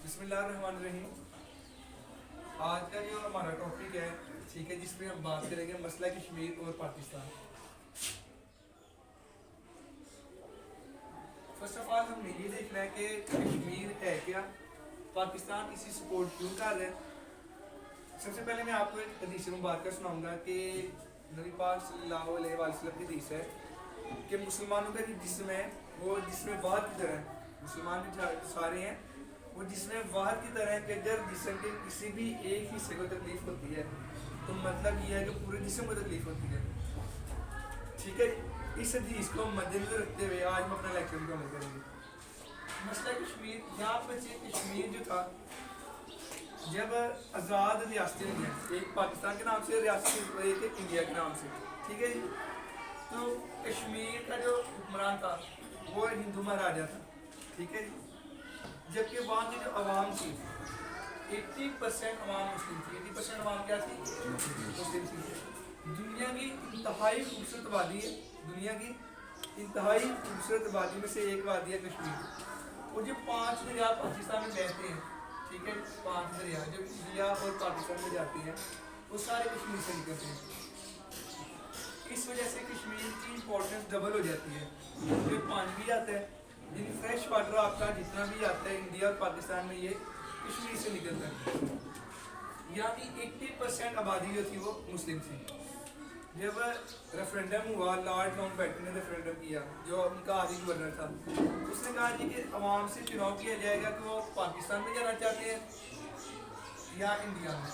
بسم اللہ الرحمن الرحیم. آج کا جو ہمارا ٹاپک ہے ٹھیک ہے جس میں ہم بات کریں گے مسئلہ کشمیر اور پاکستان. فرسٹ آف آل ہم نے یہ دیکھنا ہے کہ کشمیر ہے کیا, پاکستان اسی سپورٹ کیوں کر رہے ہیں. سب سے پہلے میں آپ کو ایک حدیث مبارکہ سناؤں گا کہ نبی پاک صلی اللہ علیہ وسلم کی حدیث ہے کہ مسلمانوں کا جو جسم ہے وہ جسم واحد کی طرح ہے. مسلمان جو سارے ہیں وہ جسم واحد کی طرح ہے کہ اگر جسم کے کسی بھی ایک حصے کو تکلیف ہوتی ہے تو مطلب یہ ہے کہ پورے جسم کو تکلیف ہوتی ہے. ٹھیک ہے, اس حدیث کو مد نظر رکھتے ہوئے آج ہم اپنا لیکچر مکمل کریں گے. مسئلہ کشمیر, یہاں پر کشمیر جو تھا جب آزاد ریاستیں ہوئی ہیں, ایک پاکستان کے نام سے ریاست, ایک انڈیا کے نام سے, ٹھیک ہے جی. تو کشمیر کا جو حکمران تھا وہ ہندو مہاراجا تھا, ٹھیک ہے جی. جبکہ وہاں کی جو عوام تھی 80% عوام مسلم تھی. 80% عوام کیا تھی؟ مسلم تھی. دنیا کی انتہائی خوبصورت وادی ہے, دنیا کی انتہائی خوبصورت وادی میں سے ایک وادی ہے کشمیر. اور جو 5 دریا پاکستان میں بہتے ہیں, ٹھیک ہے, 5 دریا جو انڈیا اور پاکستان میں جاتے ہیں وہ سارے کشمیر سے نکلتے ہیں. اس وجہ سے کشمیر کی امپورٹنس ڈبل ہو جاتی ہے. جو پانی بھی آتا ہے, یعنی فریش واٹر آپ کا جتنا بھی آتا ہے انڈیا اور پاکستان میں یہ کشمیر سے نکلتا ہے. یعنی 80% آبادی جو تھی وہ مسلم تھی. جب ریفرینڈم ہوا, لارڈ ماؤنٹ بیٹن نے ریفرینڈم کیا جو ان کا آخری گورنر تھا, اس نے کہا کہ عوام سے چناؤ کیا جائے گا کہ وہ پاکستان میں جانا چاہتے ہیں یا انڈیا میں.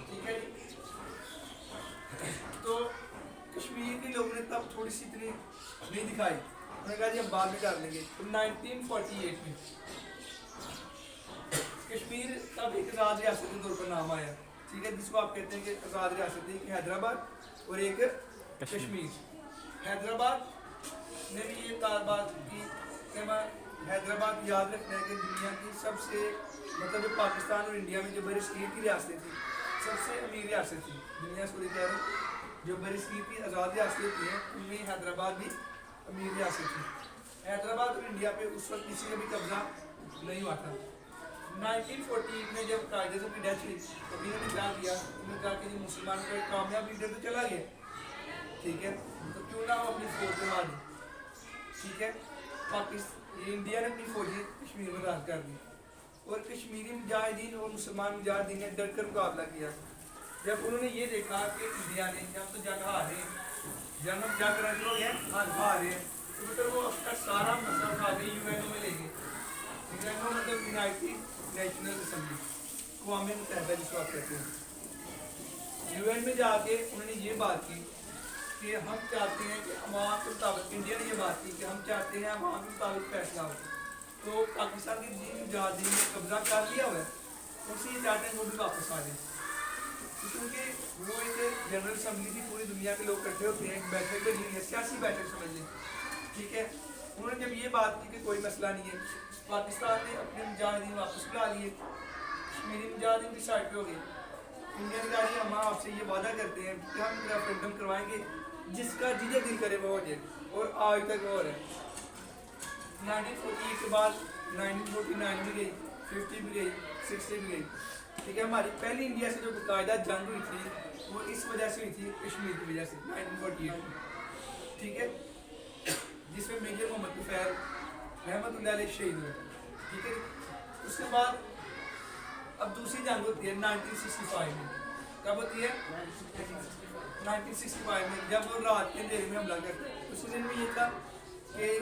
ٹھیک ہے جی. تو کشمیر کے لوگوں نے تب تھوڑی سی اتنی نہیں دکھائی, انہوں نے کہا جی ہم بعد میں کر لیں گے. 1948 میں کشمیر تب ایک آزاد ریاست کے طور پر نام آیا, ٹھیک ہے, جس کو آپ کہتے ہیں کہ آزاد ریاست, ایک حیدرآباد اور ایک کشمیر. حیدرآباد نے بھی یہ بات کی کہ حیدرآباد یاد رکھنا ہے کہ دنیا کی سب سے مطلب جو پاکستان اور انڈیا میں جو بر صغیر کی ریاستیں تھیں سب سے امیر ریاست تھی دنیا سے. کہہ رہا ہوں جو بر صغیر کی آزاد ریاستیں ہوتی ہیں ان میں حیدرآباد بھی امیر ریاست تھی. حیدرآباد اور انڈیا پہ اس وقت کسی کا بھی قبضہ نہیں ہوا تھا. 1948 میں جب قائد اعظم کی ڈیتھ ہوئی تو انہوں نے کیا کیا, انہوں نے کہا کہ یہ مسلمان کا ایک کامیاب لیڈر تو چلا گیا, ٹھیک ہے, تو کیوں نہ وہ اپنی فوج بنا دی. ٹھیک ہے, انڈیا نے اپنی فوجیں کشمیر میں داخل کر دی اور کشمیری مجاہدین اور مسلمان مجاہدین نے ڈٹ کر مقابلہ کیا. جب انہوں نے یہ دیکھا کہ انڈیا نے جب تو جنگ ہارے ہیں, جنگ ہم کیا کریں گے ہارے ہیں, تو پھر وہ اپنا سارا مسئلہ اٹھا کے یو این او میں لے گئے. یو این او مطلب یونائٹڈ نیشنل اسمبلی, اقوام متحدہ جس کو آپ کہتے ہیں. یو این میں جا کے انہوں نے یہ بات کی کہ ہم چاہتے ہیں کہ عوام کے مطابق, انڈیا نے یہ بات کی کہ ہم چاہتے ہیں عوام کے مطابق فیصلہ ہو. تو پاکستان کے جن مجاہدین نے قبضہ کر لیا ہوا ہے ان سے یہ چاہتے ہیں وہ بھی واپس آ جائیں, کیونکہ وہ ایک جنرل اسمبلی تھی, پوری دنیا کے لوگ اکٹھے ہوتے ہیں, ایک بیٹھک کے لیے سیاسی بیٹھک سمجھ لیں. ٹھیک ہے, انہوں نے جب یہ بات کی کہ کوئی مسئلہ نہیں ہے, پاکستان نے اپنے مجاہدین واپس بلا لیے, کشمیری مجاہدین کی سائڈ پہ ہو گئے. انڈیا نے کہا ہم آپ سے یہ وعدہ کرتے ہیں کہ ہم ریفرینڈم کروائیں گے جس کا جنہیں دل کرے وہ ہو جائے, اور آج تک وہ ہو رہا ہے. 1948 کے بعد 1949 بھی گئی, 50 بھی گئی, 60 بھی گئی. ٹھیک ہے, ہماری پہلی انڈیا سے جو باقاعدہ جنگ ہوئی تھی وہ اس وجہ سے ہوئی تھی, کشمیر کی وجہ سے, 1948 میں. ٹھیک ہے, جس میں میجر محمد طفیل رحمت اللہ علیہ شہید ہوئے. ٹھیک ہے, اس کے بعد اب دوسری جنگ ہوتی ہے 1965 میں. کب ہوتی ہے؟ 1965 میں, جب وہ رات کے اندھیرے میں حملہ کرتے ہیں. اسی دن میں یہ تھا کہ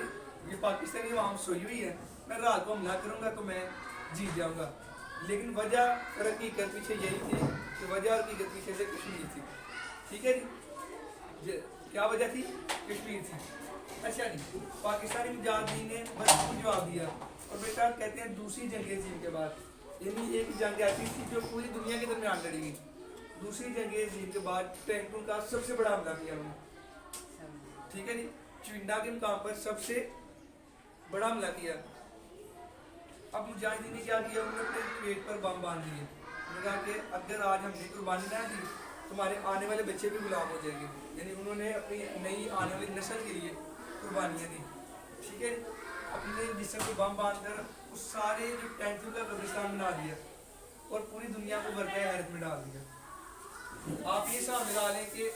یہ پاکستانی عوام سوئی ہوئی ہے, میں رات کو حملہ کروں گا تو میں جیت جاؤں گا. لیکن وجہ اور حقیقت پیچھے یہی تھی کہ وجہ اور حقیقت پیچھے سے کشمیر تھی. ٹھیک ہے جی, کیا وجہ تھی؟ کشمیر تھی. اچھا جی, پاکستانی مجاہدین نے بس کو جواب دیا اور بیٹا کہتے ہیں دوسری جنگ عظیم کے بعد, یعنی ایک جنگ ایسی تھی جو پوری دنیا کے درمیان لڑی گئی. دوسری جنگ عظیم کے بعد ٹینکوں کا سب سے بڑا حملہ کیا انہوں نے. ٹھیک ہے جی, چونڈا کے مقام پر سب سے بڑا حملہ کیا. اب مجاہدین نے کیا کیا, انہوں نے اپنے پیٹ پر بم باندھ دیے. انہوں نے کہا کہ اگر آج ہم نے قربانی نہ دی تو ہمارے آنے والے بچے بھی غلام ہو جائیں گے. یعنی انہوں نے اپنی نئی آنے والی نسل کے لیے قربانیاں دی. ٹھیک ہے, اپنے جسم کو بم باندھ کر اس سارے جو ٹینٹوں کا قبرستان بنا دیا اور پوری دنیا کو برقع حیرت میں ڈال دیا. آپ یہ حساب لگا لیں کہ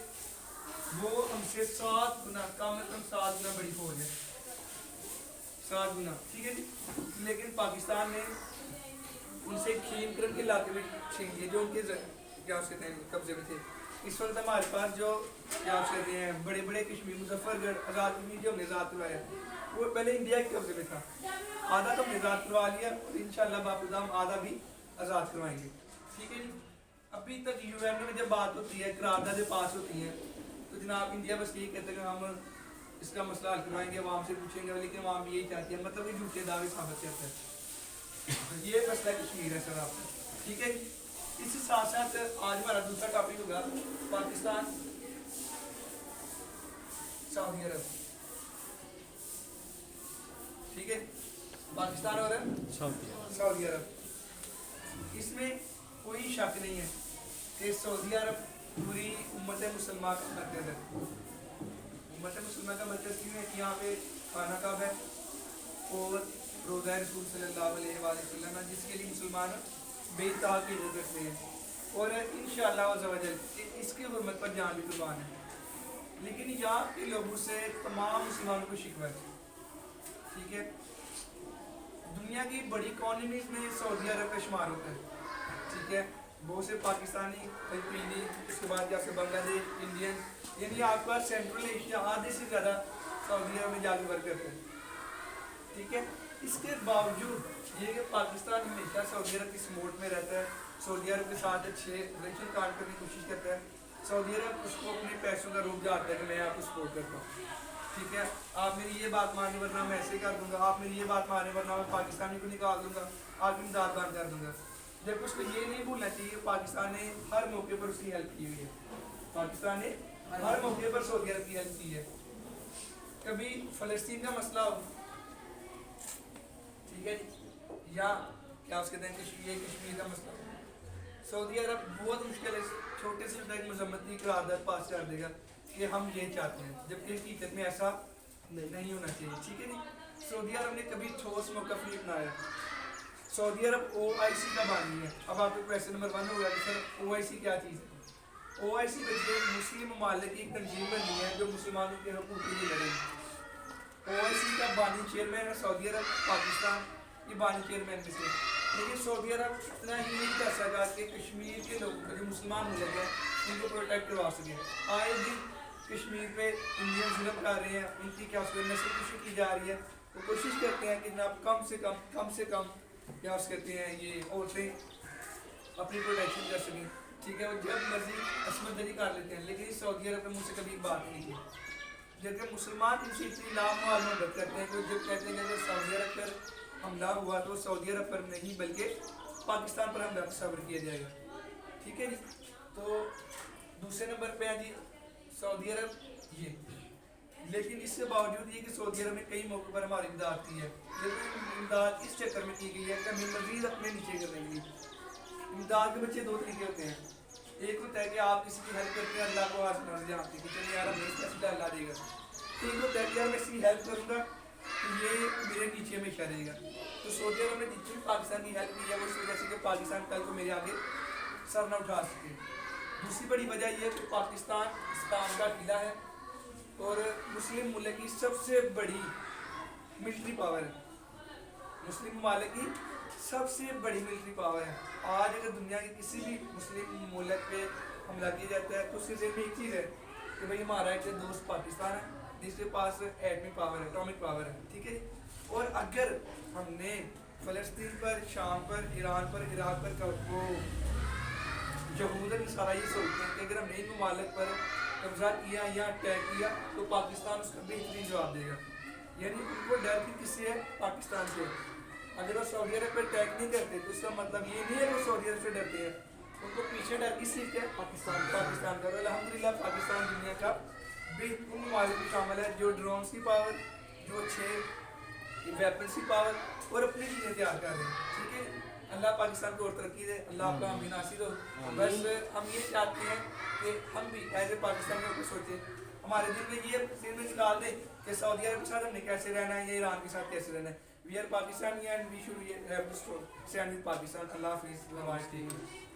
وہ ہم سے 7 گنا کم از کم 7 گنا بڑی فوج ہے, 7 گنا, ٹھیک ہے جی. لیکن پاکستان نے ان سے کھیم کرن کے علاقے میں چھین لیے جو ان کے کیا اس کہتے ہیں قبضے میں تھے. اس وقت ہمارے پاس جو کیا اس کہتے ہیں بڑے بڑے کشمیر, مظفر گڑھ آزاد کشمیر جو ہم نے آزاد کروایا وہ پہلے انڈیا کے قبضے میں تھا. آدھا تو ہم نے آزاد کروا لیا اور انشاءاللہ باقی ہم آدھا بھی آزاد کروائیں گے, ٹھیک ہے جی. ابھی تک یو این میں جب بات ہوتی ہے, قراردادیں پاس ہوتی ہیں, تو جناب انڈیا بس یہ کہتے ہیں کہ ہم اس کا مسئلہ حل کروائیں گے, عوام سے پوچھیں گے, لیکن عوام یہی چاہتی ہے, مطلب یہ جھوٹے دعوے ثابت کرتے ہیں. یہ مسئلہ کشمیر ہے سر آپ کا, ٹھیک ہے. اس کے ساتھ ساتھ آج ہمارا دوسرا ٹاپک ہوگا پاکستان سعودی عرب, ٹھیک ہے. پاکستان اور سعودی عرب, اس میں کوئی شک نہیں ہے کہ سعودی عرب پوری امت مسلمہ کا مرکز ہے. امت مسلمہ کا مرکز کیوں ہے کہ یہاں پہ خانہ کعبہ ہے اور روضہ رسول صلی اللہ علیہ وآلہ وسلم ہے, جس کے لیے مسلمان بے انتہا کی عزت رکھتے ہیں, اور انشاءاللہ عز و جل اس کی حرمت پر جان بھی قربان ہے. لیکن یہاں کے لوگوں سے تمام مسلمانوں کو شکوہ ہے, ٹھیک ہے. دنیا کی بڑی اکانومیز میں سعودی عرب کا شمار ہوتا ہے, ٹھیک ہے. بہت سے پاکستانی, فلپینی, اس کے بعد جیسے بنگلہ دیش, انڈین, یعنی آپ کا سینٹرل ایشیا آدھے سے زیادہ سعودی عرب میں جا کے ورک کرتے ہیں, ٹھیک ہے. اس کے باوجود یہ کہ پاکستان ہمیشہ سعودی عرب کی سپورٹ میں رہتا ہے, سعودی عرب کے ساتھ اچھے ریلیشن قائم کرنے کی کوشش کرتا ہے. سعودی عرب اس کو اپنے پیسوں کا روپ جاتا ہے کہ میں آپ کو سپورٹ کرتا ہوں, ٹھیک ہے. آپ میری یہ بات ماننے ورنہ میں ایسے کر دوں گا, آپ میری یہ بات ماننے ورنہ میں پاکستانی کو نکال دوں گا, آپ کی امداد بند کر دوں گا. جب اس کو یہ نہیں بھولنا چاہیے کہ پاکستان نے ہر موقع پر اس کی ہیلپ کی ہوئی ہے, پاکستان نے ہر موقع پر سعودی عرب کی ہیلپ کی ہے. کبھی فلسطین کا مسئلہ ہو, ٹھیک ہے جی, یا کیا اس کہتے ہیں یہ کشمیر کا مسئلہ, سعودی عرب بہت مشکل ہے چھوٹے سے چھوٹا ایک مذمتی قرارداد پاس کر دے گا کہ ہم یہ چاہتے ہیں, جبکہ حقیقت میں ایسا نہیں ہونا چاہیے, ٹھیک ہے جی. سعودی عرب نے کبھی ٹھوس موقف نہیں اپنایا. سعودی عرب OIC کا بانی ہے. اب آپ کو کویسچن نمبر 1 ہوگا کہ سر OIC کیا چیز ہے. OIC بچے مسلم ممالک کی ایک تنظیم بنی ہے جو مسلمانوں کے حقوق کے لیے لڑے گی. OIC کا بانی چیئرمین ہے سعودی عرب, پاکستان یہ بانی چیئرمین میں سے. لیکن سعودی عرب اتنا ہی نہیں کر سکا کہ کشمیر کے لوگوں کو جو مسلمان ملک ہیں ان کو پروٹیکٹ کروا سکے. آئے دن کشمیر پہ انڈین ظلم کر رہے ہیں, ان کی کیا اس کو نسل کشی کی جا رہی ہے. وہ کوشش کرتے ہیں کہ جناب کم سے کم کیا اس کہتے ہیں یہ عورتیں اپنی پروٹیکشن کر سکیں, ٹھیک ہے. وہ جب مرضی عصمت دری کر لیتے ہیں, لیکن سعودی عرب نے مجھ سے کبھی بات نہیں کی. جبکہ مسلمان ان سے اتنی لامحال محبت کرتے ہیں کہ جب کہتے ہیں کہ اگر سعودی عرب پر حملہ ہوا تو سعودی عرب پر نہیں بلکہ پاکستان پر حملہ تصور کیا جائے گا, ٹھیک ہے جی. تو دوسرے نمبر پہ ہے جی سعودی عرب یہ. لیکن اس کے باوجود یہ کہ سعودی عرب نے کئی موقع پر ہماری امداد کی ہے, لیکن امداد اس چکر میں کی گئی ہے کہ ہمیں مزید اپنے نیچے کرنے کے لیے. امداد کے بچے 2 طریقے ہوتے ہیں. ایک ہوتا ہے کہ آپ کسی کی ہیلپ کرتے ہیں اللہ کو آسمان جانتے ہیں کہ چلیے یار ہمیں اس کا اللہ دے گا. ایک ہوتا ہے کہ یار میں اس کی ہیلپ کروں گا تو یہ میرے نیچے ہمیشہ رہے گا. تو سعودی عرب نے جتنی پاکستان کی ہیلپ کی ہے وہ اس وجہ سے کہ پاکستان کل کو میرے آگے سر نہ اٹھا سکے. دوسری بڑی وجہ یہ ہے کہ پاکستان اسلام کا قلعہ ہے اور مسلم ملک کی سب سے بڑی ملٹری پاور ہے. مسلم ممالک کی سب سے بڑی ملٹری پاور ہے. آج اگر دنیا کے کسی بھی مسلم ملک پہ حملہ کیا جاتا ہے تو اس کے ذہن میں ایک چیز ہے کہ بھائی ہمارا ایک دوست پاکستان ہے جس کے پاس ایٹمی پاور ہے, اٹامک پاور ہے, ٹھیک ہے. اور اگر ہم نے فلسطین پر, شام پر, ایران پر, عراق پر وہ یہود نصارہ یہ سوچتے ہیں کہ اگر ہم نے ان ممالک پر قبضہ کیا یا اٹیک کیا تو پاکستان اس کا بہترین جواب دے گا. یعنی ان کو ڈر بھی کس سے ہے, پاکستان سے. اگر وہ سعودی عرب پہ اٹیک نہیں کرتے تو اس کا مطلب یہ نہیں ہے کہ وہ سعودی عرب سے ڈرتے ہیں, ان کو پیچھے ڈر کس چیز کا ہے, پاکستان کا. الحمدللہ پاکستان دنیا کا بہترین ممالک میں شامل ہے جو ڈرونز کی پاور, جو 6 ویپنس کی پاور اور اپنی چیزیں تیار کر رہے ہیں, ٹھیک ہے. اللہ پاکستان کو اور ترقی دے, اللہ آپ کا ہمیں ناصر ہو. بس ہم یہ چاہتے ہیں کہ ہم بھی ایز اے پاکستانیوں کو سوچیں ہمارے دل میں یہ ذہن میں ڈال دیں کہ سعودی عرب کے ساتھ ہم نے کیسے رہنا ہے یا ایران کے ساتھ کیسے رہنا ہے. We are Pakistani and we should have to stand with Pakistan. اللہ حافظ.